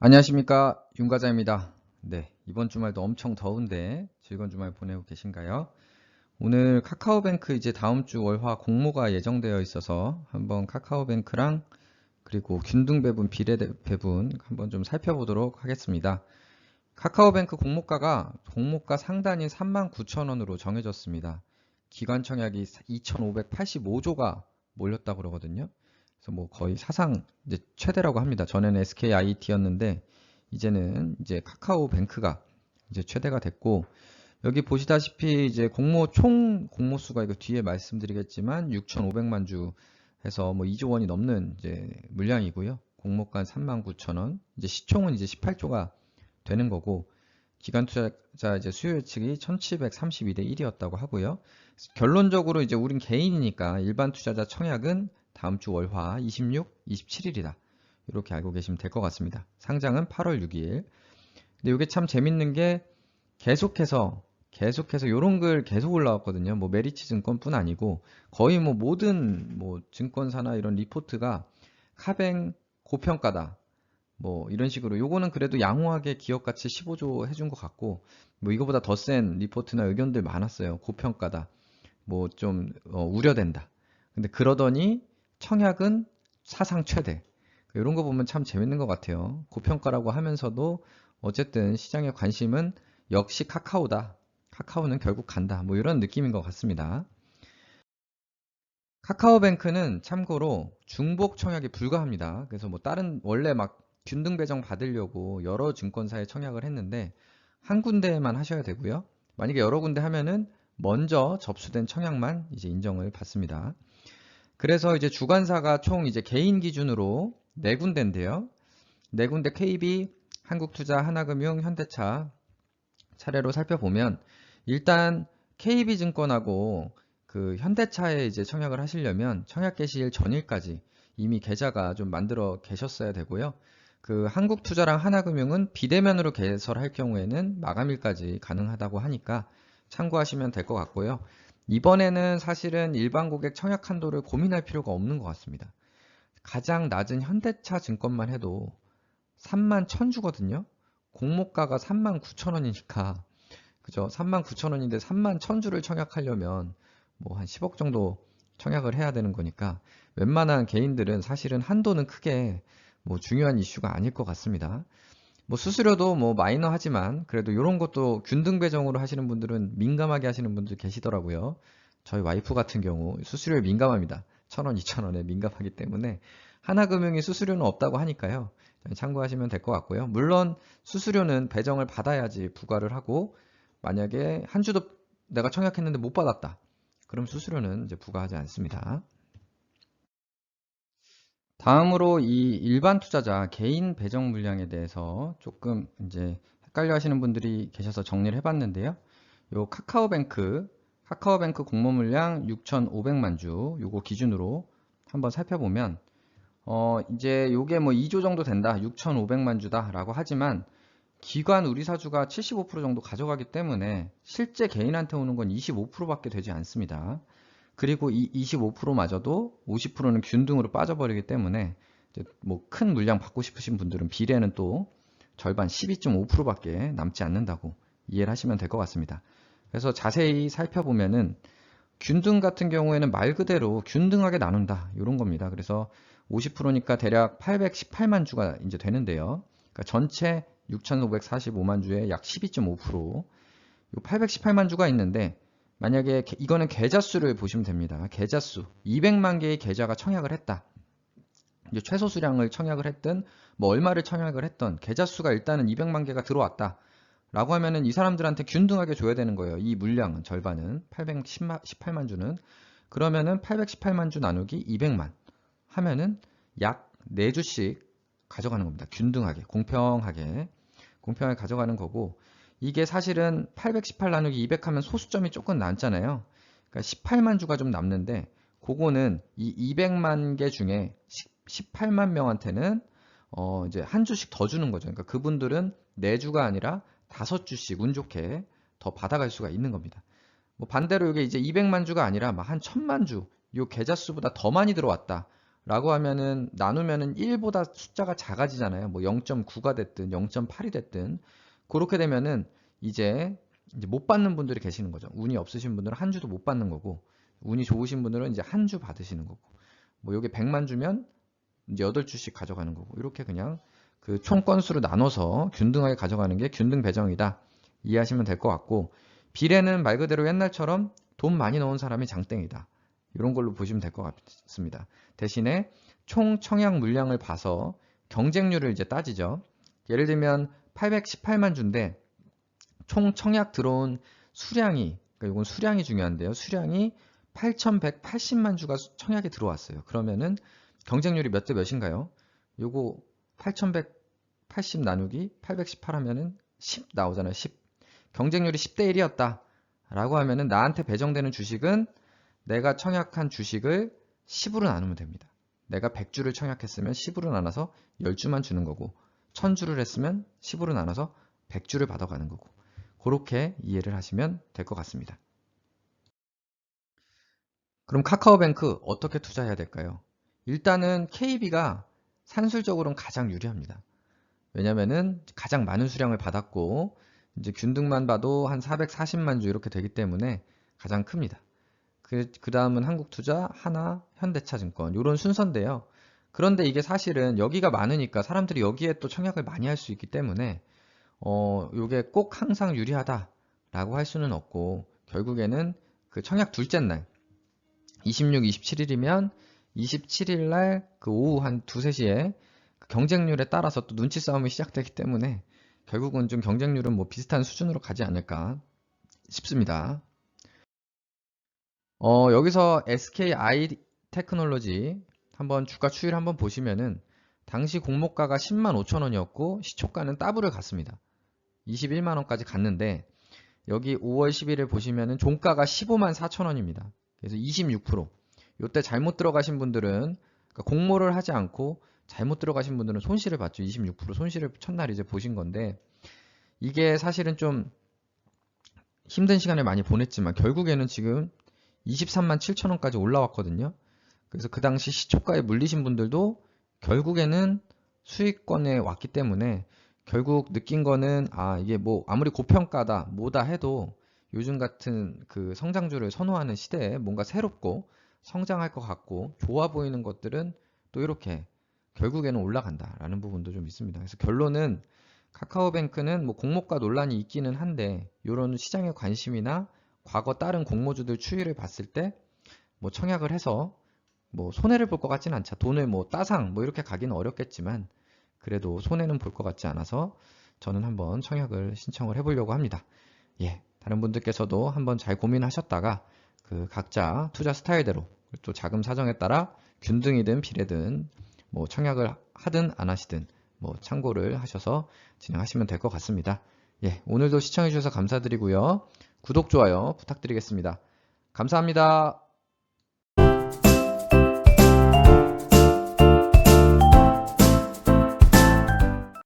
안녕하십니까, 윤과장입니다. 네, 이번 주말도 엄청 더운데 즐거운 주말 보내고 계신가요? 오늘 카카오뱅크 이제 다음 주 월화 공모가 예정되어 있어서 한번 카카오뱅크랑 그리고 균등배분, 비례배분 한번 좀 살펴보도록 하겠습니다. 카카오뱅크 공모가 상단이 39,000원으로 정해졌습니다. 기관 청약이 2,585조가 몰렸다고 그러거든요. 그래서 뭐 거의 사상 이제 최대라고 합니다. 전에는 SKIT였는데 이제는 이제 카카오뱅크가 이제 최대가 됐고, 여기 보시다시피 이제 총 공모수가 이거 뒤에 말씀드리겠지만 6,500만 주 해서 뭐 2조 원이 넘는 이제 물량이고요. 공모가 39,000원. 이제 시총은 이제 18조가 되는 거고, 기관 투자자 이제 수요 예측이 1732대 1이었다고 하고요. 결론적으로 이제 우린 개인이니까 일반 투자자 청약은 다음 주 월화 26, 27일이다. 이렇게 알고 계시면 될 것 같습니다. 상장은 8월 6일. 근데 이게 참 재밌는 게 계속해서 이런 글 계속 올라왔거든요. 뭐 메리츠 증권뿐 아니고 거의 뭐 모든 뭐 증권사나 이런 리포트가 카뱅 고평가다. 뭐 이런 식으로 요거는 그래도 양호하게 기업가치 15조 해준 것 같고, 뭐 이거보다 더 센 리포트나 의견들 많았어요. 고평가다. 뭐 좀 우려된다. 근데 그러더니 청약은 사상 최대. 이런 거 보면 참 재밌는 것 같아요. 고평가라고 하면서도 어쨌든 시장의 관심은 역시 카카오다. 카카오는 결국 간다. 뭐 이런 느낌인 것 같습니다. 카카오뱅크는 참고로 중복 청약이 불가합니다. 그래서 뭐 다른 원래 막 균등 배정 받으려고 여러 증권사에 청약을 했는데 한 군데만 하셔야 되고요. 만약에 여러 군데 하면은 먼저 접수된 청약만 이제 인정을 받습니다. 그래서 이제 주관사가 총 이제 개인 기준으로 네 군데인데요. 네 군데 KB, 한국투자, 하나금융, 현대차 차례로 살펴보면 일단 KB증권하고 그 현대차에 이제 청약을 하시려면 청약 개시일 전일까지 이미 계좌가 좀 만들어 계셨어야 되고요. 그 한국투자랑 하나금융은 비대면으로 개설할 경우에는 마감일까지 가능하다고 하니까 참고하시면 될 것 같고요. 이번에는 사실은 일반 고객 청약 한도를 고민할 필요가 없는 것 같습니다. 가장 낮은 현대차 증권만 해도 3만 1,000주거든요. 공모가가 39,000원이니까 그죠? 39,000원인데 3만 1,000주를 청약하려면 뭐 한 10억 정도 청약을 해야 되는 거니까 웬만한 개인들은 사실은 한도는 크게 뭐 중요한 이슈가 아닐 것 같습니다. 뭐 수수료도 뭐 마이너하지만 그래도 이런 것도 균등 배정으로 하시는 분들은 민감하게 하시는 분들 계시더라고요. 저희 와이프 같은 경우 수수료에 민감합니다. 1,000원, 2,000원에 민감하기 때문에 하나금융이 수수료는 없다고 하니까요. 참고하시면 될 것 같고요. 물론 수수료는 배정을 받아야지 부과를 하고, 만약에 한 주도 내가 청약했는데 못 받았다. 그럼 수수료는 이제 부과하지 않습니다. 다음으로 이 일반 투자자 개인 배정 물량에 대해서 조금 이제 헷갈려 하시는 분들이 계셔서 정리를 해봤는데요. 요 카카오뱅크 공모 물량 6,500만 주 요거 기준으로 한번 살펴보면 이제 요게 뭐 2조 정도 된다. 6,500만 주다라고 하지만 기관 우리사주가 75% 정도 가져가기 때문에 실제 개인한테 오는 건 25%밖에 되지 않습니다. 그리고 이 25%마저도 50%는 균등으로 빠져버리기 때문에 뭐 큰 물량 받고 싶으신 분들은 비례는 또 절반 12.5%밖에 남지 않는다고 이해를 하시면 될 것 같습니다. 그래서 자세히 살펴보면은 균등 같은 경우에는 말 그대로 균등하게 나눈다 이런 겁니다. 그래서 50%니까 대략 818만 주가 이제 되는데요. 그러니까 전체 6,545만 주에 약 12.5%, 818만 주가 있는데 만약에 이거는 계좌 수를 보시면 됩니다. 계좌 수 200만 개의 계좌가 청약을 했다. 이제 최소 수량을 청약을 했든 뭐 얼마를 청약을 했던 계좌 수가 일단은 200만 개가 들어왔다. 라고 하면은 이 사람들한테 균등하게 줘야 되는 거예요. 이 물량은 절반은 818만 주는 그러면은 818만 주 나누기 200만 하면은 약 4주씩 가져가는 겁니다. 균등하게 공평하게 가져가는 거고, 이게 사실은 818 나누기 200 하면 소수점이 조금 남잖아요. 그러니까 18만 주가 좀 남는데 그거는 이 200만 개 중에 18만 명한테는 이제 한 주씩 더 주는 거죠. 그러니까 그분들은 4주가 아니라 5주씩 운 좋게 더 받아갈 수가 있는 겁니다. 뭐 반대로 이게 이제 200만 주가 아니라 막 한 1,000만 주, 요 계좌 수보다 더 많이 들어왔다. 라고 하면은 나누면은 1보다 숫자가 작아지잖아요. 뭐 0.9가 됐든 0.8이 됐든 그렇게 되면은 이제 못 받는 분들이 계시는 거죠. 운이 없으신 분들은 한 주도 못 받는 거고 운이 좋으신 분들은 이제 한 주 받으시는 거고 뭐 요게 100만 주면 이제 8주씩 가져가는 거고 이렇게 그냥 그 총 건수로 나눠서 균등하게 가져가는 게 균등 배정이다. 이해하시면 될 것 같고 비례는 말 그대로 옛날처럼 돈 많이 넣은 사람이 장땡이다. 이런 걸로 보시면 될 것 같습니다. 대신에 총 청약 물량을 봐서 경쟁률을 이제 따지죠. 예를 들면 818만 주인데 총 청약 들어온 수량이, 그러니까 이건 수량이 중요한데요. 수량이 8,180만 주가 청약이 들어왔어요. 그러면은 경쟁률이 몇 대 몇인가요? 요거 8,180 나누기 818 하면은 10 나오잖아요. 10. 경쟁률이 10대 1이었다. 라고 하면은 나한테 배정되는 주식은 내가 청약한 주식을 10으로 나누면 됩니다. 내가 100주를 청약했으면 10으로 나눠서 10주만 주는 거고 1000주를 했으면 10으로 나눠서 100주를 받아가는 거고 그렇게 이해를 하시면 될 것 같습니다. 그럼 카카오뱅크 어떻게 투자해야 될까요? 일단은 KB가 산술적으로는 가장 유리합니다. 왜냐면은 가장 많은 수량을 받았고 이제 균등만 봐도 한 440만 주 이렇게 되기 때문에 가장 큽니다. 그 다음은 한국투자, 하나, 현대차증권 이런 순서인데요. 그런데 이게 사실은 여기가 많으니까 사람들이 여기에 또 청약을 많이 할 수 있기 때문에 요게 꼭 항상 유리하다라고 할 수는 없고 결국에는 그 청약 둘째 날 26, 27일이면 27일 날 그 오후 한 2, 3시에 그 경쟁률에 따라서 또 눈치 싸움이 시작되기 때문에 결국은 좀 경쟁률은 뭐 비슷한 수준으로 가지 않을까 싶습니다. 여기서 SKI 테크놀로지 한번 주가 추이를 한번 보시면은 당시 공모가가 10만 5천 원이었고 시초가는 더블을 갔습니다. 21만 원까지 갔는데 여기 5월 10일을 보시면은 종가가 15만 4천 원입니다. 그래서 26%. 이때 잘못 들어가신 분들은 그러니까 공모를 하지 않고 잘못 들어가신 분들은 손실을 봤죠. 26% 손실을 첫날 이제 보신 건데 이게 사실은 좀 힘든 시간을 많이 보냈지만 결국에는 지금 23만 7천 원까지 올라왔거든요. 그래서 그 당시 시초가에 물리신 분들도 결국에는 수익권에 왔기 때문에 결국 느낀 거는 이게 뭐 아무리 고평가다 뭐다 해도 요즘 같은 그 성장주를 선호하는 시대에 뭔가 새롭고 성장할 것 같고 좋아 보이는 것들은 또 이렇게 결국에는 올라간다라는 부분도 좀 있습니다. 그래서 결론은 카카오뱅크는 뭐 공모가 논란이 있기는 한데 이런 시장의 관심이나 과거 다른 공모주들 추이를 봤을 때 뭐 청약을 해서 뭐 손해를 볼 것 같진 않죠. 돈을 뭐 따상 뭐 이렇게 가기는 어렵겠지만 그래도 손해는 볼 것 같지 않아서 저는 한번 청약을 신청을 해보려고 합니다. 예, 다른 분들께서도 한번 잘 고민하셨다가 그 각자 투자 스타일대로 또 자금 사정에 따라 균등이든 비례든 뭐 청약을 하든 안 하시든 뭐 참고를 하셔서 진행하시면 될 것 같습니다. 예, 오늘도 시청해 주셔서 감사드리고요. 구독, 좋아요 부탁드리겠습니다. 감사합니다.